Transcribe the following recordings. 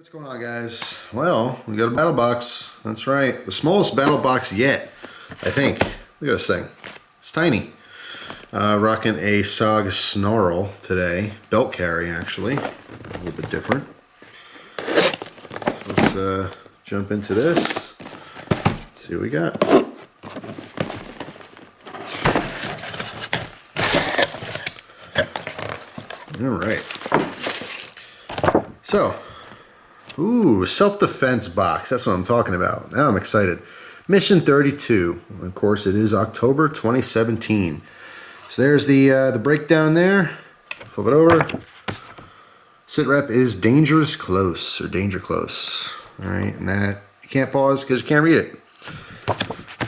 What's going on, guys? Well, we got a battle box. That's right, the smallest battle box yet, I think. Look at this thing. It's tiny. Rocking a SOG Snarl today. Belt carry, actually. A little bit different. Let's jump into this. See what we got. All right. So, ooh, self-defense box. That's what I'm talking about. Now I'm excited. Mission 32. Of course, it is October 2017. So there's the breakdown there. Flip it over. Sit rep is dangerous close, or danger close. All right, and that you can't pause because you can't read it.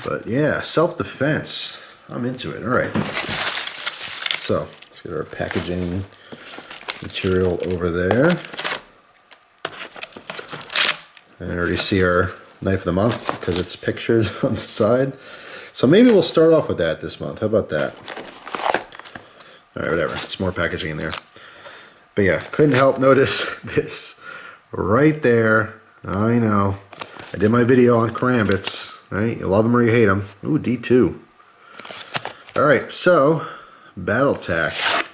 But yeah, self-defense. I'm into it. All right. So let's get our packaging material over there. And I already see our knife of the month because it's pictured on the side. So maybe we'll start off with that this month. How about that? All right, whatever. It's more packaging in there. But yeah, couldn't help notice this right there. I know. I did my video on karambits. Right? You love them or you hate them. Ooh, D2. All right, so Battletech.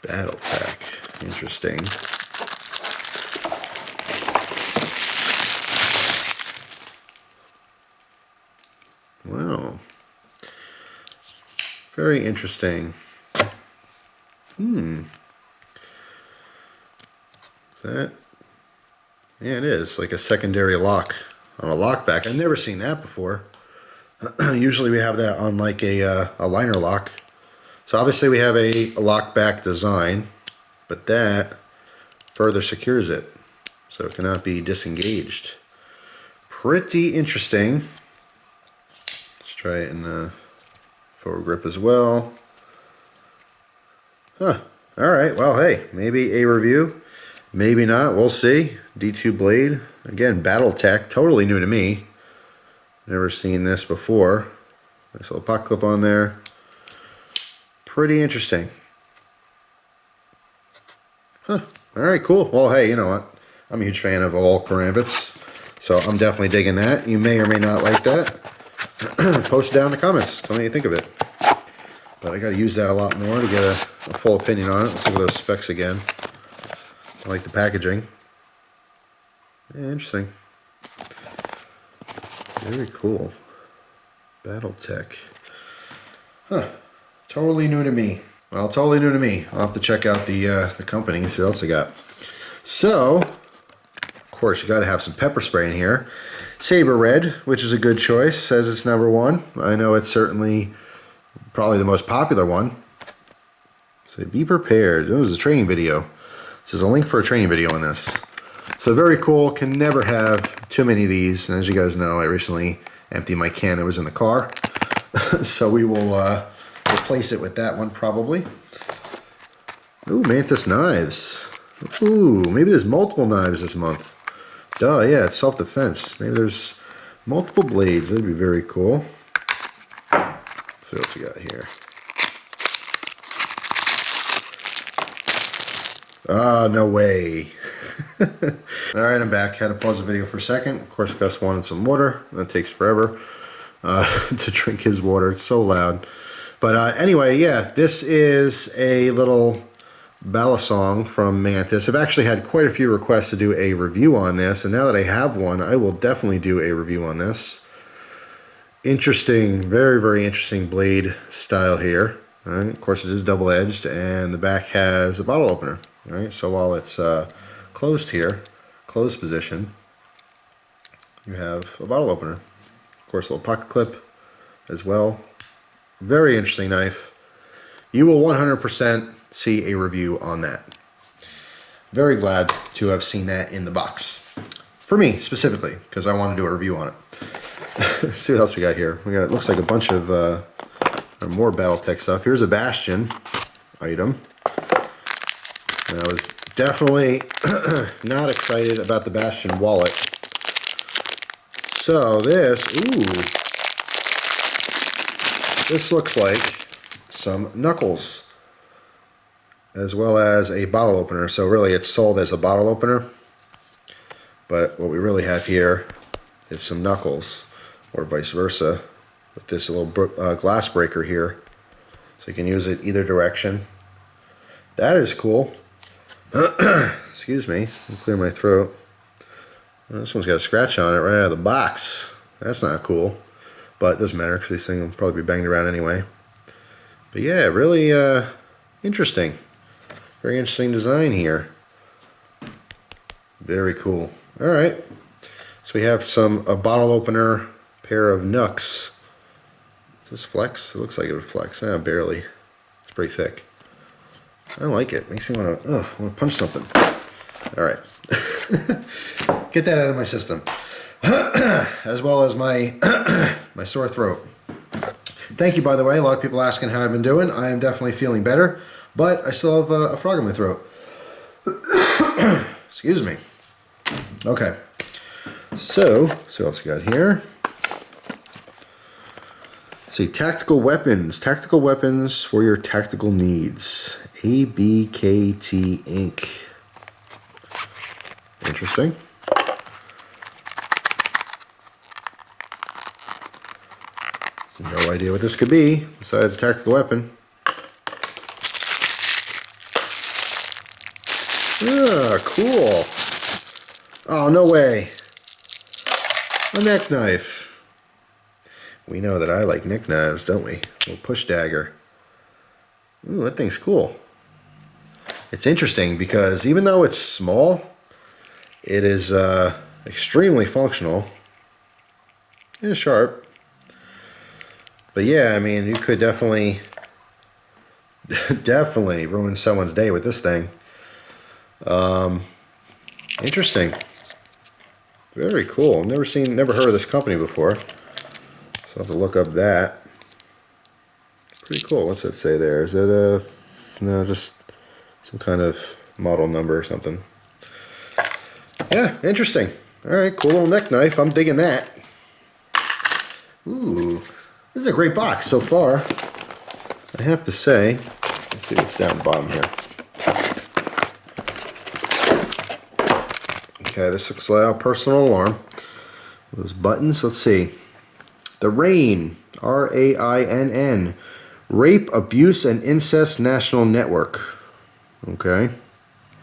Battletech. Interesting. Wow. Very interesting. That, yeah, it is like a secondary lock on a lockback. I've never seen that before. Usually we have that on like a liner lock. So obviously we have a lockback design, but that further secures it so it cannot be disengaged. Pretty interesting. Let's try it in the forward grip as well. Huh. Alright, well, hey, maybe a review, maybe not, we'll see. D2 blade, again, Battletech, totally new to me. Never seen this before. Nice little pocket clip on there. Pretty interesting. Huh. Alright, cool. Well, hey, you know what? I'm a huge fan of all karambits, so I'm definitely digging that. You may or may not like that. Post it down in the comments. Tell me what you think of it. But I got to use that a lot more to get a full opinion on it. Let's look at those specs again. I like the packaging. Yeah, interesting. Very cool. Battletech. Huh. Totally new to me. Well, totally new to me. I'll have to check out the company, see what else I got. So, of course, you got to have some pepper spray in here. Saber Red, which is a good choice, says it's #1. I know it's certainly probably the most popular one. So be prepared. This is a training video. This is a link for a training video on this. So very cool. Can never have too many of these. And as you guys know, I recently emptied my can that was in the car. So we will replace it with that one probably. Ooh, Mantis knives. Ooh, maybe there's multiple knives this month. Duh, yeah, it's self-defense. Maybe there's multiple blades. That'd be very cool. Let's see what we got here. Ah, no way. Alright, I'm back. Had to pause the video for a second. Of course, Gus wanted some water. That takes forever to drink his water. It's so loud. But anyway, yeah, this is a little Balisong from Mantis. I've actually had quite a few requests to do a review on this, and now that I have one, I will definitely do a review on this. Interesting, very, very interesting blade style here. All right, of course, it is double-edged, and the back has a bottle opener. All right, so while it's closed here, closed position, you have a bottle opener. Of course, a little pocket clip as well. Very interesting knife. You will 100% see a review on that. Very glad to have seen that in the box. For me, specifically, because I want to do a review on it. Let's see what else we got here. We got, it looks like a bunch of more Battletech stuff. Here's a Bastion item. And I was definitely not excited about the Bastion wallet. So this, ooh, this looks like some knuckles. as well as a bottle opener. So really it's sold as a bottle opener, but what we really have here is some knuckles, or vice versa, with this little glass breaker here. So you can use it either direction. That is cool. Excuse me, I'll clear my throat. Well, this one's got a scratch on it right out of the box. That's not cool, but it doesn't matter because these things will probably be banged around anyway. But yeah, really interesting. Very interesting design here. Very cool. All right, so we have a bottle opener, pair of Nooks. Does this flex? It looks like it would flex. Barely. It's pretty thick. I like it. Makes me want to punch something. All right. Get that out of my system. As well as my my sore throat. Thank you, by the way. A lot of people asking how I've been doing. I am definitely feeling better, but I still have a frog in my throat. Excuse me. Okay. So what else we got here? Let's see, tactical weapons. Tactical weapons for your tactical needs. ABKT Inc. Interesting. No idea what this could be besides a tactical weapon. Ah, cool. Oh, no way. A neck knife. We know that I like neck knives, don't we? A little push dagger. Ooh, that thing's cool. It's interesting because even though it's small, it is extremely functional. It is sharp. But yeah, I mean, you could definitely ruin someone's day with this thing. Interesting. Very cool. Never heard of this company before. So I'll have to look up that. Pretty cool. What's that say there? Is that no, just some kind of model number or something. Yeah, interesting. All right, cool little neck knife. I'm digging that. Ooh, this is a great box so far, I have to say. Let's see what's down the bottom here. Okay, this looks like a personal alarm. Those buttons, let's see. The RAINN, R-A-I-N-N, Rape, Abuse, and Incest National Network. Okay,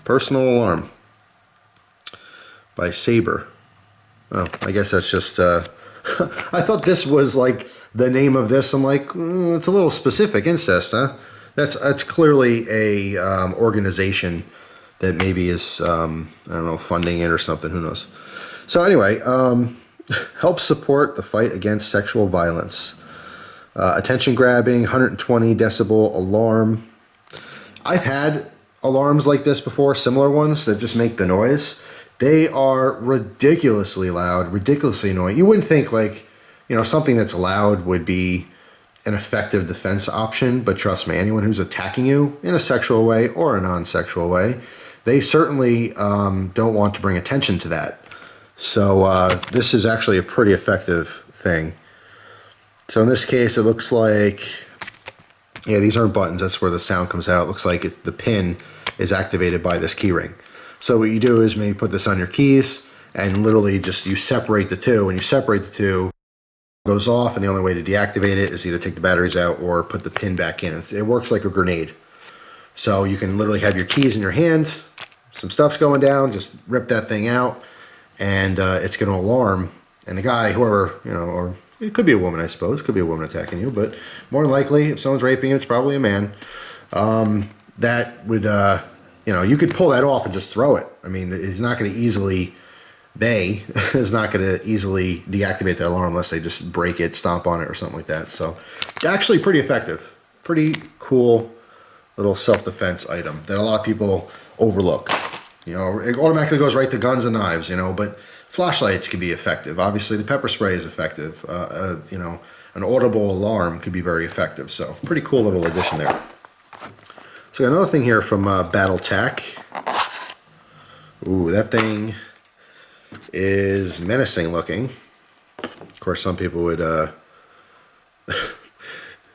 personal alarm by Sabre. Oh, I guess that's just, I thought this was like the name of this. I'm like, it's a little specific. Incest, huh? That's clearly a organization that maybe is, I don't know, funding it or something. Who knows? So anyway, help support the fight against sexual violence. Attention grabbing, 120 decibel alarm. I've had alarms like this before, similar ones that just make the noise. They are ridiculously loud, ridiculously annoying. You wouldn't think like, you know, something that's loud would be an effective defense option, but trust me, anyone who's attacking you in a sexual way or a non-sexual way, they certainly don't want to bring attention to that. So this is actually a pretty effective thing. So in this case, it looks like, yeah, these aren't buttons. That's where the sound comes out. It looks like the pin is activated by this key ring. So what you do is maybe put this on your keys and literally just you separate the two. When you separate the two, it goes off, and the only way to deactivate it is either take the batteries out or put the pin back in. It works like a grenade. So you can literally have your keys in your hand, some stuff's going down, just rip that thing out, and it's going to alarm. And the guy, whoever, you know, or it could be a woman, I suppose. It could be a woman attacking you, but more than likely, if someone's raping you, it's probably a man. That would, you know, you could pull that off and just throw it. I mean, he's not going to easily, is not going to easily deactivate that alarm unless they just break it, stomp on it, or something like that. So, it's actually pretty effective. Pretty cool little self-defense item that a lot of people overlook. You know, it automatically goes right to guns and knives, you know, but flashlights can be effective. Obviously, the pepper spray is effective. You know, an audible alarm could be very effective. So, pretty cool little addition there. So, another thing here from Battletech. Ooh, that thing is menacing looking. Of course, some people would,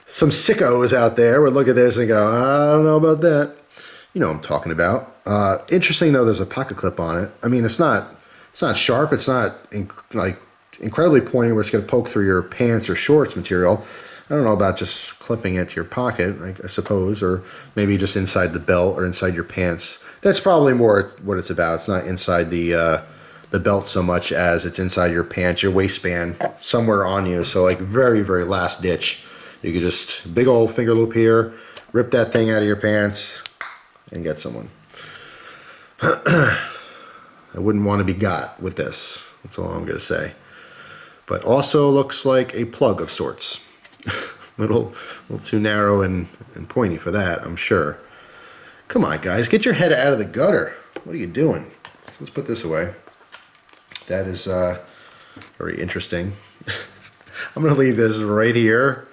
some sickos out there would look at this and go, I don't know about that. You know what I'm talking about. Interesting though, there's a pocket clip on it. I mean, it's not sharp. It's not like incredibly pointy where it's going to poke through your pants or shorts material. I don't know about just clipping it to your pocket, I suppose, or maybe just inside the belt or inside your pants. That's probably more what it's about. It's not inside the belt so much as it's inside your pants, your waistband, somewhere on you. So like very, very last ditch. You could just, big old finger loop here, rip that thing out of your pants and get someone. I wouldn't want to be got with this. That's all I'm going to say. But also looks like a plug of sorts. little too narrow and pointy for that, I'm sure. Come on, guys, get your head out of the gutter. What are you doing? So let's put this away. That is very interesting. I'm going to leave this right here,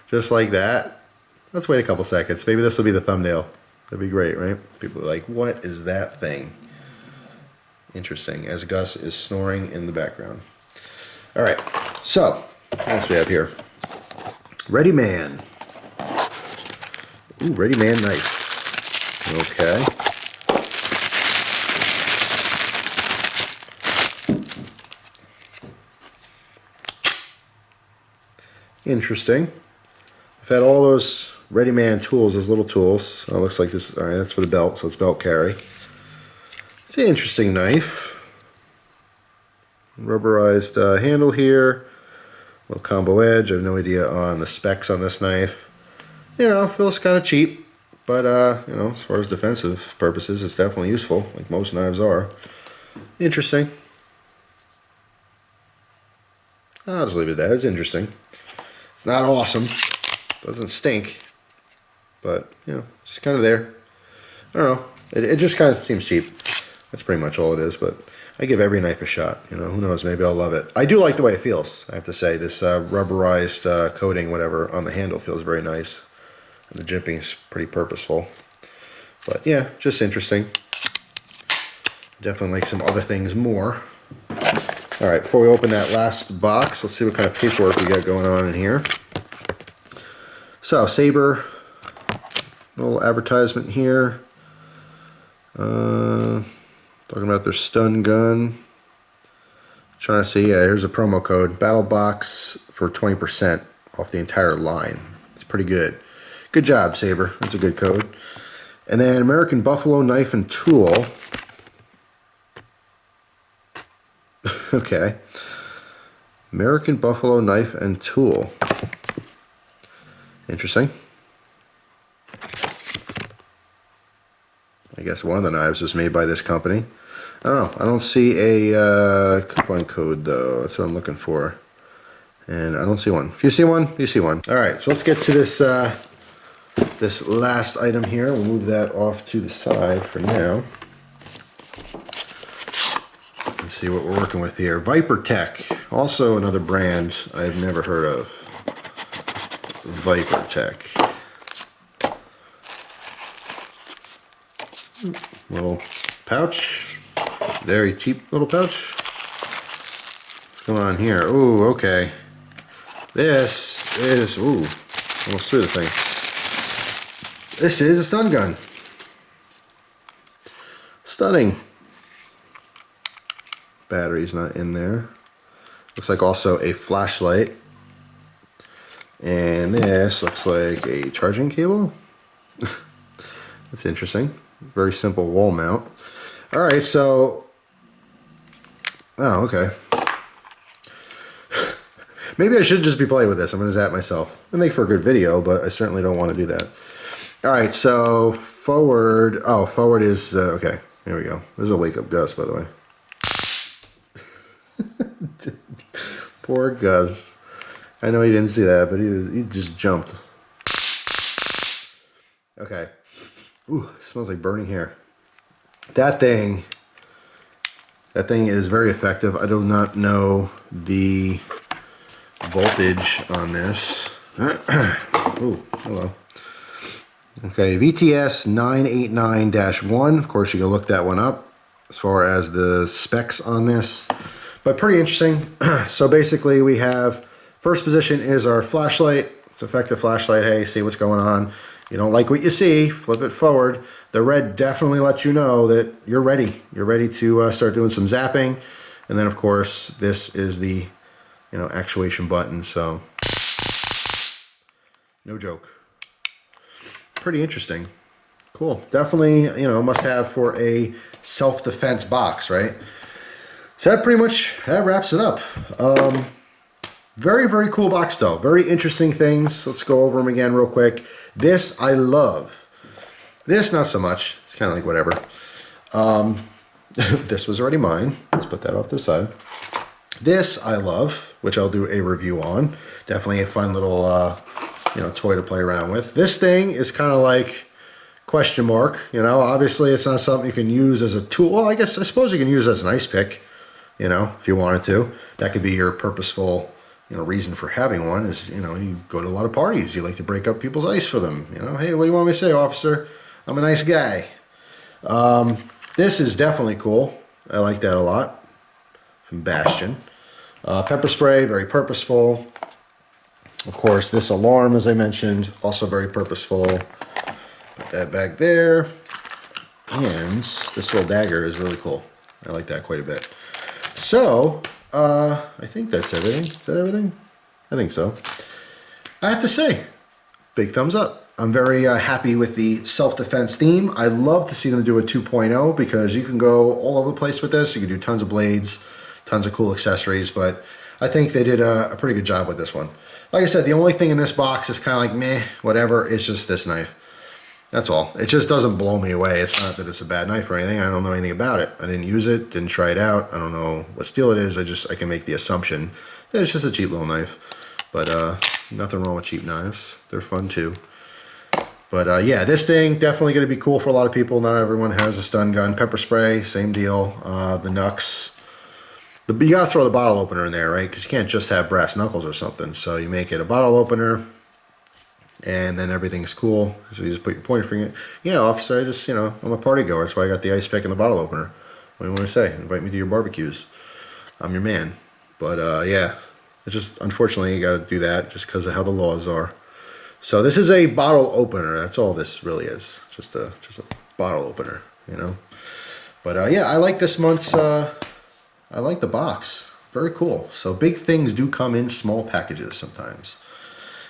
just like that. Let's wait a couple seconds. Maybe this will be the thumbnail. That'd be great, right? People are like, what is that thing? Interesting, as Gus is snoring in the background. All right, so what else we have here? Ready Man. Ooh, Ready Man knife. Okay. Interesting. I've had all those Ready Man tools, those little tools. Oh, it looks like this. All right, that's for the belt, so it's belt carry. It's an interesting knife. Rubberized handle here. Little combo edge. I have no idea on the specs on this knife. You know, feels kind of cheap, but you know, as far as defensive purposes, it's definitely useful, like most knives are. Interesting. I'll just leave it at that. It's interesting. It's not awesome. Doesn't stink, but you know, just kind of there. I don't know. It just kind of seems cheap. That's pretty much all it is, but I give every knife a shot. You know, who knows? Maybe I'll love it. I do like the way it feels, I have to say. This rubberized coating, whatever, on the handle feels very nice. And the jimping is pretty purposeful. But yeah, just interesting. Definitely like some other things more. All right, before we open that last box, let's see what kind of paperwork we got going on in here. So, Saber, little advertisement here. Talking about their stun gun. Trying to see, yeah, here's a promo code. BattlBox for 20% off the entire line. It's pretty good. Good job, Saber. That's a good code. And then American Buffalo Knife and Tool. Okay. American Buffalo Knife and Tool. Interesting. I guess one of the knives was made by this company. I don't know. I don't see a coupon code though. That's what I'm looking for. And I don't see one. If you see one, you see one. All right, so let's get to this this last item here. We'll move that off to the side for now. Let's see what we're working with here. BladeTech, also another brand I've never heard of. BladeTech. Little pouch. Very cheap little pouch. What's going on here? Ooh, okay. This is, ooh, almost threw the thing. This is a stun gun. Stunning. Battery's not in there. Looks like also a flashlight. And this looks like a charging cable. That's interesting. Very simple wall mount. Alright, so... Oh, okay. Maybe I should just be playing with this. I'm going to zap myself. It'll make for a good video, but I certainly don't want to do that. Alright, so forward... Oh, forward is... okay, here we go. This is a wake-up Gus, by the way. Poor Gus. I know he didn't see that, but he just jumped. Okay. Ooh, smells like burning hair. That thing is very effective. I do not know the voltage on this. Ooh, hello. Okay, VTS 989-1. Of course, you can look that one up as far as the specs on this. But pretty interesting. So basically we have, first position is our flashlight. It's effective flashlight. Hey, see what's going on. You don't like what you see, flip it forward. The red definitely lets you know that you're ready. You're ready to start doing some zapping. And then of course, this is the, actuation button. So no joke. Pretty interesting. Cool. Definitely, must have for a self-defense box, right? So that wraps it up. Very, very cool box though. Very interesting things. Let's go over them again real quick. This I love. This not so much. It's kind of like whatever. This was already mine. Let's put that off to the side. This I love, which I'll do a review on. Definitely a fun little, toy to play around with. This thing is kind of like question mark. Obviously it's not something you can use as a tool. Well, I suppose you can use it as an ice pick, if you wanted to. That could be your purposeful, reason for having one is, you go to a lot of parties. You like to break up people's ice for them. Hey, what do you want me to say, officer? I'm a nice guy. This is definitely cool. I like that a lot. From Bastion. Pepper spray, very purposeful. Of course, this alarm, as I mentioned, also very purposeful. Put that back there. And this little dagger is really cool. I like that quite a bit. So, I think that's everything. Is that everything? I think so. I have to say, big thumbs up. I'm very happy with the self-defense theme. I love to see them do a 2.0 because you can go all over the place with this. You can do tons of blades, tons of cool accessories, but I think they did a pretty good job with this one. Like I said, the only thing in this box is kind of like meh, whatever. It's just this knife. That's all. It just doesn't blow me away. It's not that it's a bad knife or anything. I don't know anything about it. I didn't use it, didn't try it out. I don't know what steel it is. I can make the assumption that it's just a cheap little knife. But nothing wrong with cheap knives. They're fun too. But yeah, this thing definitely going to be cool for a lot of people. Not everyone has a stun gun. Pepper spray, same deal. The knucks. You got to throw the bottle opener in there, right? Because you can't just have brass knuckles or something. So you make it a bottle opener, and then everything's cool. So you just put your pointer finger. Yeah, officer, I'm a party goer. That's why I got the ice pick and the bottle opener. What do you want to say? Invite me to your barbecues. I'm your man. But yeah, it's just, unfortunately, you got to do that just because of how the laws are. So this is a bottle opener. That's all this really is. Just a bottle opener, But yeah, I like this month's, I like the box. Very cool. So big things do come in small packages sometimes.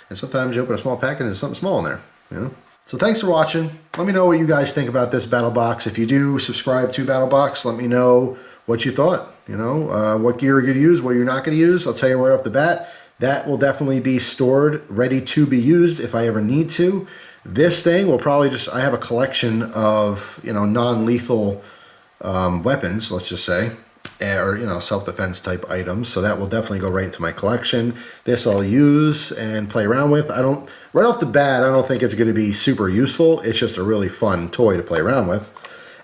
And sometimes you open a small package and there's something small in there, So thanks for watching. Let me know what you guys think about this BattlBox. If you do subscribe to BattlBox, let me know what you thought. What gear you're going to use, what you're not going to use. I'll tell you right off the bat. That will definitely be stored, ready to be used if I ever need to. This thing will probably I have a collection of, non-lethal weapons, let's just say, or, self-defense type items. So that will definitely go right into my collection. This I'll use and play around with. Right off the bat, I don't think it's going to be super useful. It's just a really fun toy to play around with.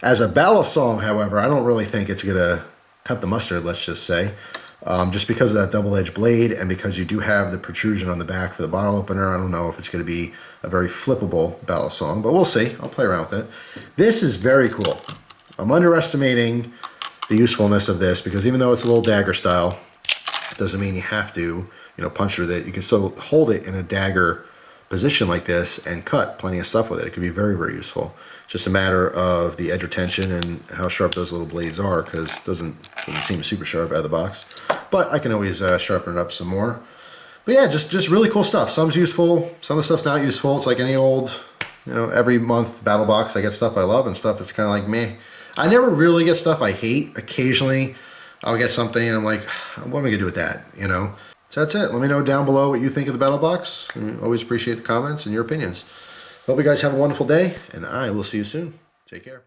As a Balisong, however, I don't really think it's going to cut the mustard, let's just say. Just because of that double-edged blade and because you do have the protrusion on the back for the bottle opener, I don't know if it's going to be a very flippable Balisong, but we'll see. I'll play around with it. This is very cool. I'm underestimating the usefulness of this because even though it's a little dagger style, it doesn't mean you have to, punch with it. You can still hold it in a dagger position like this and cut plenty of stuff with it. It can be very, very useful. Just a matter of the edge retention and how sharp those little blades are because it doesn't seem super sharp out of the box. But I can always sharpen it up some more. But yeah, just really cool stuff. Some's useful, some of the stuff's not useful. It's like any old, every month BattlBox I get stuff I love and stuff that's kind of like meh. I never really get stuff I hate. Occasionally I'll get something and I'm like, what am I gonna do with that, So that's it. Let me know down below what you think of the BattlBox. I always appreciate the comments and your opinions. Hope you guys have a wonderful day, and I will see you soon. Take care.